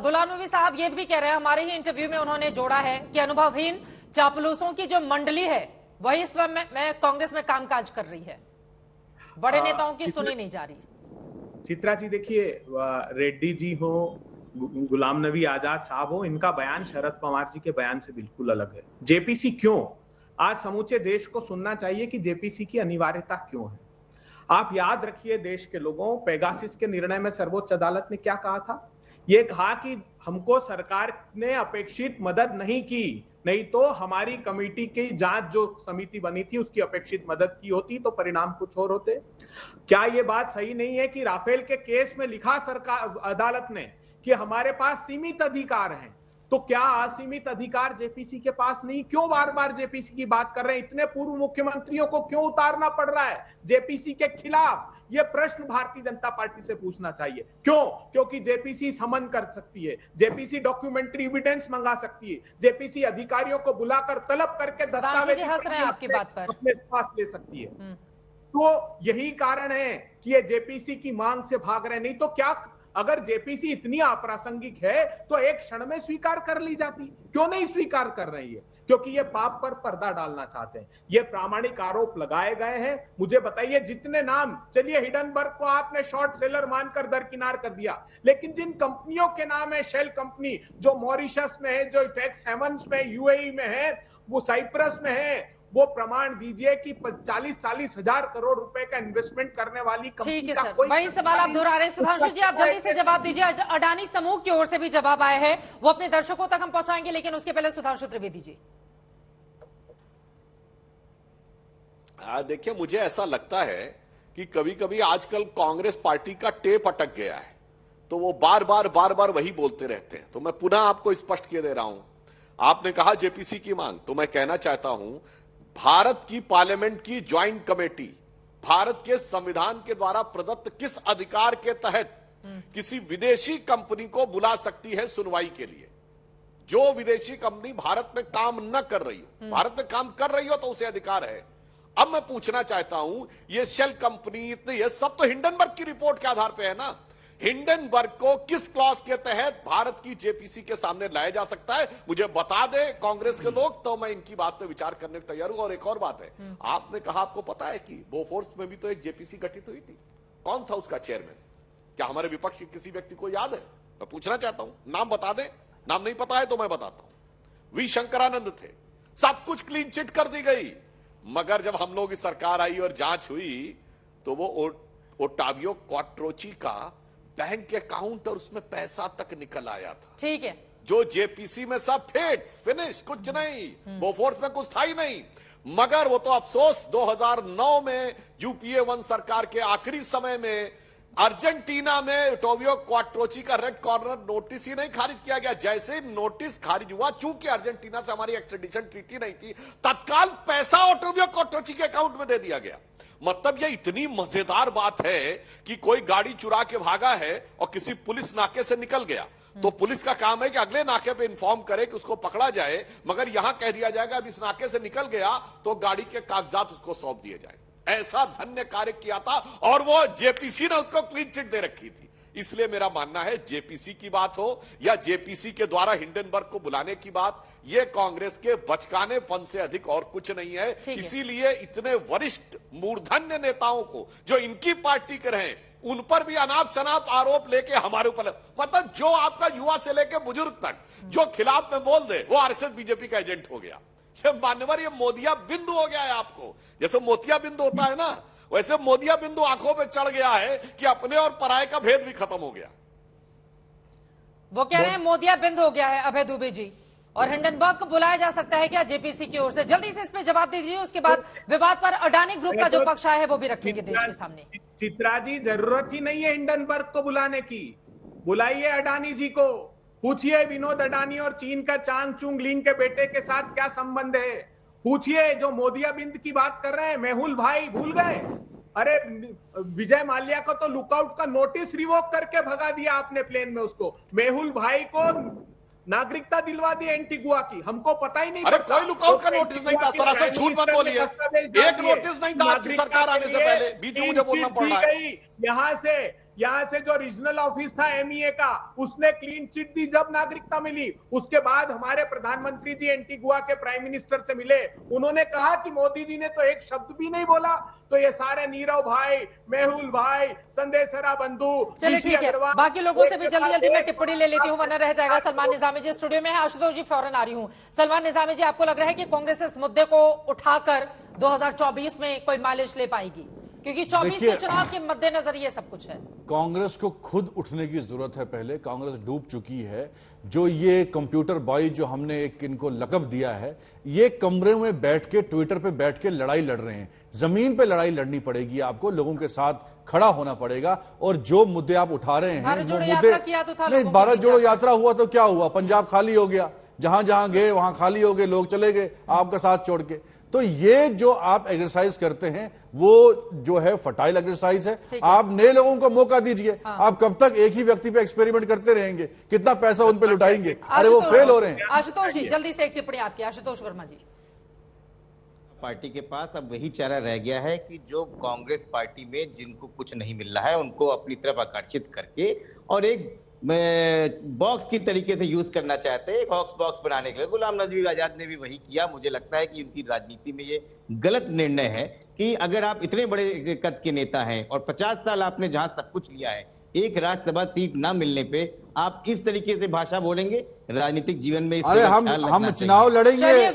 गुलाम नबी साहब ये भी कह रहे हैं, हमारे ही इंटरव्यू में उन्होंने जोड़ा है कि अनुभवहीन चापलूसों की जो मंडली है वही इस वक्त में कांग्रेस में कामकाज कर रही है, बड़े नेताओं की सुनी नहीं जा रही। चित्रा जी देखिए, रेड्डी जी हो, गुलाम नबी आजाद साहब हो, इनका बयान शरद पवार जी के बयान से बिल्कुल अलग है। जेपीसी क्यों? आज समूचे देश को सुनना चाहिए कि जेपीसी की अनिवार्यता क्यों है। आप याद रखिए देश के लोगों, पेगासिस के निर्णय में सर्वोच्च अदालत ने क्या कहा था? ये कहा कि हमको सरकार ने अपेक्षित मदद नहीं की, नहीं तो हमारी कमेटी की जांच जो समिति बनी थी उसकी अपेक्षित मदद की होती तो परिणाम कुछ और होते। क्या ये बात सही नहीं है कि राफेल के केस में लिखा सरकार अदालत ने कि हमारे पास सीमित अधिकार हैं, तो क्या असीमित अधिकार जेपीसी के पास नहीं? क्यों बार बार जेपीसी की बात कर रहे हैं? इतने पूर्व मुख्यमंत्रियों को क्यों उतारना पड़ रहा है जेपीसी के खिलाफ? यह प्रश्न भारतीय जनता पार्टी से पूछना चाहिए। क्यों? क्योंकि जेपीसी समन कर सकती है, जेपीसी डॉक्यूमेंट्री एविडेंस मंगा सकती है, जेपीसी अधिकारियों को बुलाकर तलब करके दस्तावेज अपने पास ले सकती है। तो यही कारण है कि ये जेपीसी की मांग से भाग रहे। नहीं तो क्या, अगर जेपीसी इतनी अप्रासंगिक है तो एक क्षण में स्वीकार कर ली जाती। क्यों नहीं स्वीकार कर रही है? क्योंकि ये पाप पर पर्दा डालना चाहते हैं। ये प्रामाणिक आरोप लगाए गए हैं। मुझे बताइए जितने नाम, चलिए हिडनबर्ग को आपने शॉर्ट सेलर मानकर दरकिनार कर दिया, लेकिन जिन कंपनियों के नाम है, शेल कंपनी जो मॉरिशस में है, जो टैक्स हेवन्स में, यूएई में है, वो साइप्रस में है, वो प्रमाण दीजिए कि 40-40 हजार करोड़ रुपए का इन्वेस्टमेंट करने वाली कंपनी का कोई। वही सवाल आप दोहरा रहे हैं। सुधांशु जी, आप जल्दी से जवाब दीजिए। अडानी समूह की ओर से भी जवाब आया है, वो अपने दर्शकों तक हम पहुंचाएंगे, लेकिन उसके पहले सुधांशु त्रिवेदी जी। देखिए, मुझे ऐसा लगता है कि कभी कभी आजकल कांग्रेस पार्टी का टेप अटक गया है, तो वो बार बार वही बोलते रहते हैं। तो मैं पुनः आपको स्पष्ट किए दे रहा हूं। आपने कहा जेपीसी की मांग, तो मैं कहना चाहता हूं भारत की पार्लियामेंट की ज्वाइंट कमेटी भारत के संविधान के द्वारा प्रदत्त किस अधिकार के तहत किसी विदेशी कंपनी को बुला सकती है सुनवाई के लिए? जो विदेशी कंपनी भारत में काम न कर रही हो, भारत में काम कर रही हो तो उसे अधिकार है। अब मैं पूछना चाहता हूं, ये शेल कंपनी, ये सब तो हिंडनबर्ग की रिपोर्ट के आधार पर है ना। हिंडनबर्ग को किस क्लॉज के तहत भारत की जेपीसी के सामने लाया जा सकता है, मुझे बता दे कांग्रेस के लोग, तो मैं इनकी बात पे विचार करने को तैयार हूं। और एक और बात है, आपने कहा आपको पता है कि बोफोर्स में भी तो एक जेपीसी गठित हुई थी। कौन था उसका चेयरमैन? क्या हमारे विपक्ष के किसी व्यक्ति को याद है? मैं पूछना चाहता हूं, नाम बता दे। नाम नहीं पता है तो मैं बताता हूं। वी शंकरानंद थे। सब कुछ क्लीन चिट कर दी गई, मगर जब हम लोग की सरकार आई और जांच हुई तो वो ओटावियो क्वाट्रोची का बैंक अकाउंट और उसमें पैसा तक निकल आया था। ठीक है, जो जेपीसी में सब फिनिश, कुछ नहीं, बोफोर्स में कुछ था ही नहीं। मगर वो तो अफसोस 2009 में यूपीए 1 सरकार के आखिरी समय में अर्जेंटीना में ओटावियो क्वाट्रोची का रेड कॉर्नर नोटिस ही नहीं खारिज किया गया। जैसे ही नोटिस खारिज हुआ, चूंकि अर्जेंटीना से हमारी एक्सट्रेडिशन ट्रीटी नहीं थी, तत्काल पैसा ओटावियो क्वाट्रोची के अकाउंट में दे दिया गया। मतलब ये इतनी मजेदार बात है कि कोई गाड़ी चुरा के भागा है और किसी पुलिस नाके से निकल गया, तो पुलिस का काम है कि अगले नाके पे इन्फॉर्म करे कि उसको पकड़ा जाए, मगर यहां कह दिया जाएगा अब इस नाके से निकल गया तो गाड़ी के कागजात उसको सौंप दिए जाए। ऐसा धन्य कार्य किया था और वो जेपीसी ने उसको क्लीन चिट दे रखी थी। इसलिए मेरा मानना है जेपीसी की बात हो या जेपीसी के द्वारा हिंडनबर्ग को बुलाने की बात, ये कांग्रेस के बचकानेपन से अधिक और कुछ नहीं है। इसीलिए इतने वरिष्ठ मूर्धन्य नेताओं को जो इनकी पार्टी के रहे, उन पर भी अनाप शनाप आरोप लेके हमारे ऊपर, मतलब जो आपका युवा से लेके बुजुर्ग तक जो खिलाफ में बोल दे वो आरएसएस बीजेपी का एजेंट हो गया। ये मान्यवर, ये मोदिया बिंदु हो गया है आपको। जैसे मोतिया बिंदु होता है ना, वैसे मोदिया बिंदु आंखों पे चढ़ गया है कि अपने और पराये का भेद भी खत्म हो गया। वो कह रहे हैं मोदिया बिंदु हो गया है अभय दुबे जी। और हिंडनबर्ग को बुलाया जा सकता है क्या जेपीसी की ओर से? जल्दी से इस पे जवाब दीजिए, उसके बाद विवाद पर अडानी ग्रुप का जो पक्ष है वो भी रखेंगे देश के सामने। चित्रा जी, जरूरत ही नहीं है हिंडनबर्ग को बुलाने की। बुलाइए अडानी जी को, पूछिए विनोद अडानी और चीन का चांग चुंग लिंग के बेटे के साथ क्या संबंध है। पूछिए जो मोदिया बिंद की बात कर रहे हैं, मेहुल भाई भूल गए? अरे विजय माल्या को तो लुकआउट का नोटिस रिवोक करके भगा दिया आपने प्लेन में उसको। मेहुल भाई को नागरिकता दिलवा दी एंटीगुआ की, हमको पता ही नहीं। अरे कोई लुकआउट का नोटिस नहीं था, सरासर झूठ मत बोलिए। एक नोटिस नहीं था आपकी सरकार आने से पहले, बीच में मुझे बोलना पड़ रहा है। यहाँ से यहाँ से जो रीजनल ऑफिस था एमईए का, उसने क्लीन चिट दी जब नागरिकता मिली। उसके बाद हमारे प्रधानमंत्री जी एंटीगुआ के प्राइम मिनिस्टर से मिले, उन्होंने कहा कि मोदी जी ने तो एक शब्द भी नहीं बोला। तो ये सारे नीरव भाई, मेहुल भाई, संदेशरा बंधु, चलिए ठीक है, बाकी लोगों से भी जल्दी जल्दी मैं टिप्पणी ले लेती हूँ, वरना रह जाएगा। सलमान निजामी जी स्टूडियो में है, आशुतोष जी फौरन आ रही हूँ। सलमान निजामी जी, आपको लग रहा है कि कांग्रेस इस मुद्दे को उठाकर 2024 में कोई माइलेज ले पाएगी? क्योंकि 24 के चुनाव के मद्देनजर ये सब कुछ है। कांग्रेस को खुद उठने की जरूरत है। पहले कांग्रेस डूब चुकी है। जो ये कंप्यूटर बॉय जो हमने एक इनको लकब दिया है, ये कमरे में बैठ के, ट्विटर पे बैठ के लड़ाई लड़ रहे हैं। जमीन पे लड़ाई लड़नी पड़ेगी आपको, लोगों के साथ खड़ा होना पड़ेगा। और जो मुद्दे आप उठा रहे हैं, वो मुद्दे नहीं, भारत जोड़ो यात्रा हुआ तो क्या हुआ? पंजाब खाली हो गया, जहां जहां गए वहां खाली हो गए, लोग चले गए आपका साथ छोड़ के। तो ये जो आप एक्सरसाइज करते हैं वो जो है फटाइल एक्सरसाइज है। आप नए लोगों को मौका दीजिए। आप कब तक एक ही व्यक्ति पे एक्सपेरिमेंट करते रहेंगे? कितना पैसा उन पे लुटाएंगे? अरे वो फेल हो रहे हैं। आशुतोष जी जल्दी से एक टिप्पणी आपकी, आशुतोष वर्मा जी। पार्टी के पास अब वही चारा रह गया है कि जो कांग्रेस पार्टी में जिनको कुछ नहीं मिल रहा है उनको अपनी तरफ आकर्षित करके और एक बॉक्स की तरीके से यूज करना चाहते हैं, एक हॉक्स बॉक्स बनाने के लिए। गुलाम नबी आजाद ने भी वही किया। मुझे लगता है कि उनकी राजनीति में ये गलत निर्णय है कि अगर आप इतने बड़े कद के नेता हैं और 50 साल आपने जहां सब कुछ लिया है, एक राज्यसभा सीट ना मिलने पे आप इस तरीके से भाषा बोलेंगे, राजनीतिक जीवन में अरे हम चुनाव लड़ेंगे।